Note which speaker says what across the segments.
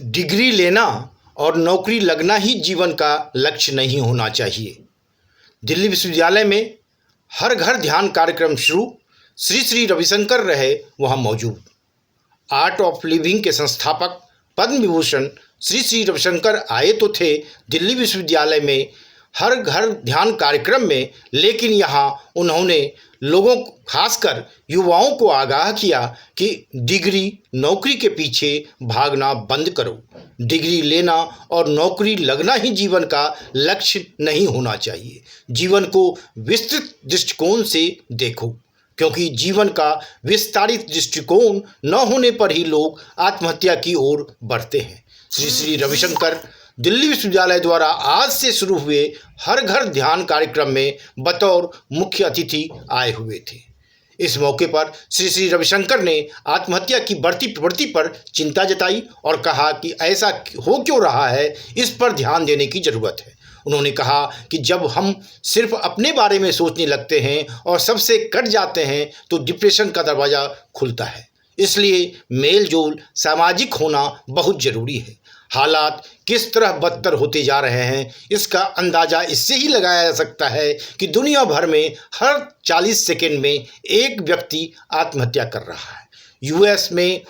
Speaker 1: Degree लेना और नौकरी लगना ही जीवन का लक्ष्य नहीं होना चाहिए। दिल्ली विश्वविद्यालय में हर घर ध्यान कार्यक्रम शुरू, श्री श्री रविशंकर रहे वहां मौजूद। आर्ट ऑफ लिविंग के संस्थापक पद्म विभूषण श्री श्री रविशंकर आए तो थे दिल्ली विश्वविद्यालय में हर घर ध्यान कार्यक्रम में, लेकिन यहाँ उन्होंने लोगों खासकर युवाओं को आगाह किया कि डिग्री नौकरी के पीछे भागना बंद करो। डिग्री लेना और नौकरी लगना ही जीवन का लक्ष्य नहीं होना चाहिए। जीवन को विस्तृत दृष्टिकोण से देखो, क्योंकि जीवन का विस्तारित दृष्टिकोण न होने पर ही लोग आत्महत्या की ओर बढ़ते हैं। श्री श्री रविशंकर दिल्ली विश्वविद्यालय द्वारा आज से शुरू हुए हर घर ध्यान कार्यक्रम में बतौर मुख्य अतिथि आए हुए थे। इस मौके पर श्री श्री रविशंकर ने आत्महत्या की बढ़ती प्रवृत्ति पर चिंता जताई और कहा कि ऐसा हो क्यों रहा है, इस पर ध्यान देने की जरूरत है। उन्होंने कहा कि जब हम सिर्फ अपने बारे में सोचने लगते हैं और सबसे कट जाते हैं तो डिप्रेशन का दरवाज़ा खुलता है। इसलिए मेल जोल, सामाजिक होना बहुत ज़रूरी है। हालात किस तरह बदतर होते जा रहे हैं, इसका अंदाज़ा इससे ही लगाया जा सकता है कि दुनिया भर में हर 40 सेकंड में एक व्यक्ति आत्महत्या कर रहा है। यूएस में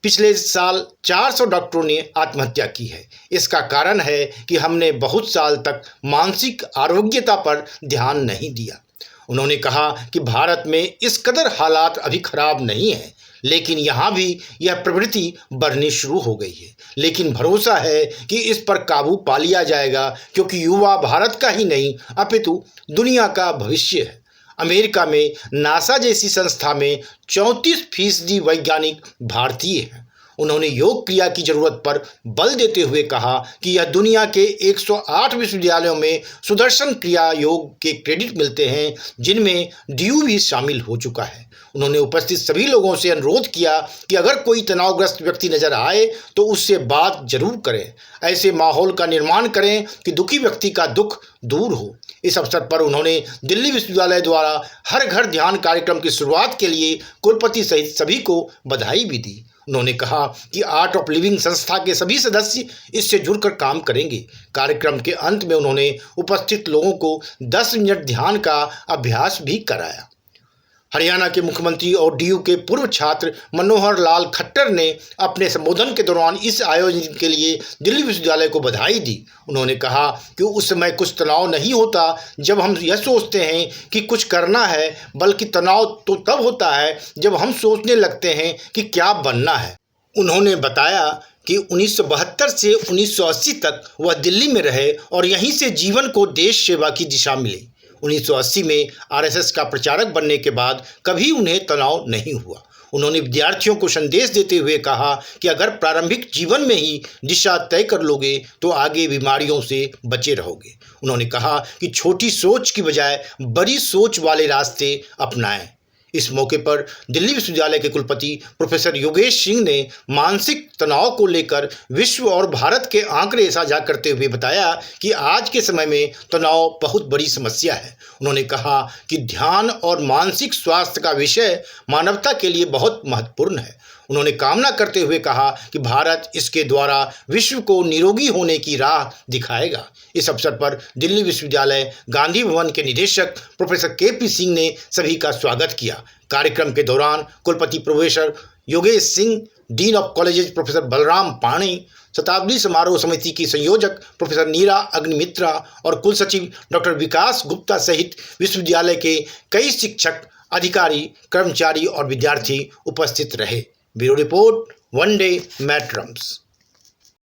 Speaker 1: पिछले साल 400 डॉक्टरों ने आत्महत्या की है। इसका कारण है कि हमने बहुत साल तक मानसिक आरोग्यता पर ध्यान नहीं दिया। उन्होंने कहा कि भारत में इस कदर हालात अभी खराब नहीं हैं, लेकिन यहाँ भी यह प्रवृत्ति बढ़नी शुरू हो गई है। लेकिन भरोसा है कि इस पर काबू पा लिया जाएगा, क्योंकि युवा भारत का ही नहीं अपितु दुनिया का भविष्य है। अमेरिका में नासा जैसी संस्था में 34% वैज्ञानिक भारतीय हैं। उन्होंने योग क्रिया की जरूरत पर बल देते हुए कहा कि यह दुनिया के 108 विश्वविद्यालयों में सुदर्शन क्रिया योग के क्रेडिट मिलते हैं, जिनमें डीयू भी शामिल हो चुका है। उन्होंने उपस्थित सभी लोगों से अनुरोध किया कि अगर कोई तनावग्रस्त व्यक्ति नजर आए तो उससे बात जरूर करें। ऐसे माहौल का निर्माण करें कि दुखी व्यक्ति का दुख दूर हो। इस अवसर पर उन्होंने दिल्ली विश्वविद्यालय द्वारा हर घर ध्यान कार्यक्रम की शुरुआत के लिए कुलपति सहित सभी को बधाई भी दी। उन्होंने कहा कि आर्ट ऑफ लिविंग संस्था के सभी सदस्य इससे जुड़कर काम करेंगे। कार्यक्रम के अंत में उन्होंने उपस्थित लोगों को 10 मिनट ध्यान का अभ्यास भी कराया। हरियाणा के मुख्यमंत्री और डीयू के पूर्व छात्र मनोहर लाल खट्टर ने अपने संबोधन के दौरान इस आयोजन के लिए दिल्ली विश्वविद्यालय को बधाई दी। उन्होंने कहा कि उस समय कुछ तनाव नहीं होता जब हम यह सोचते हैं कि कुछ करना है, बल्कि तनाव तो तब होता है जब हम सोचने लगते हैं कि क्या बनना है। उन्होंने बताया कि 1972 से 1980 तक वह दिल्ली में रहे और यहीं से जीवन को देश सेवा की दिशा मिली। 1980 में आरएसएस का प्रचारक बनने के बाद कभी उन्हें तनाव नहीं हुआ। उन्होंने विद्यार्थियों को संदेश देते हुए कहा कि अगर प्रारंभिक जीवन में ही दिशा तय कर लोगे तो आगे बीमारियों से बचे रहोगे। उन्होंने कहा कि छोटी सोच की बजाय बड़ी सोच वाले रास्ते अपनाएं। इस मौके पर दिल्ली विश्वविद्यालय के कुलपति प्रोफेसर योगेश सिंह ने मानसिक तनाव को लेकर विश्व और भारत के आंकड़े साझा करते हुए बताया कि आज के समय में तनाव बहुत बड़ी समस्या है। उन्होंने कहा कि ध्यान और मानसिक स्वास्थ्य का विषय मानवता के लिए बहुत महत्वपूर्ण है। उन्होंने कामना करते हुए कहा कि भारत इसके द्वारा विश्व को निरोगी होने की राह दिखाएगा। इस अवसर पर दिल्ली विश्वविद्यालय गांधी भवन के निदेशक प्रोफेसर के.पी. सिंह ने सभी का स्वागत किया। कार्यक्रम के दौरान कुलपति professor Yogesh Singh, dean of colleges professor Balram पाणी, शताब्दी समारोह समिति की संयोजक प्रोफेसर नीरा अग्निमित्रा और कुल सचिव डॉक्टर विकास गुप्ता सहित विश्वविद्यालय के कई शिक्षक, अधिकारी, कर्मचारी और विद्यार्थी उपस्थित रहे। Bureau report, one day मैट्रम्स।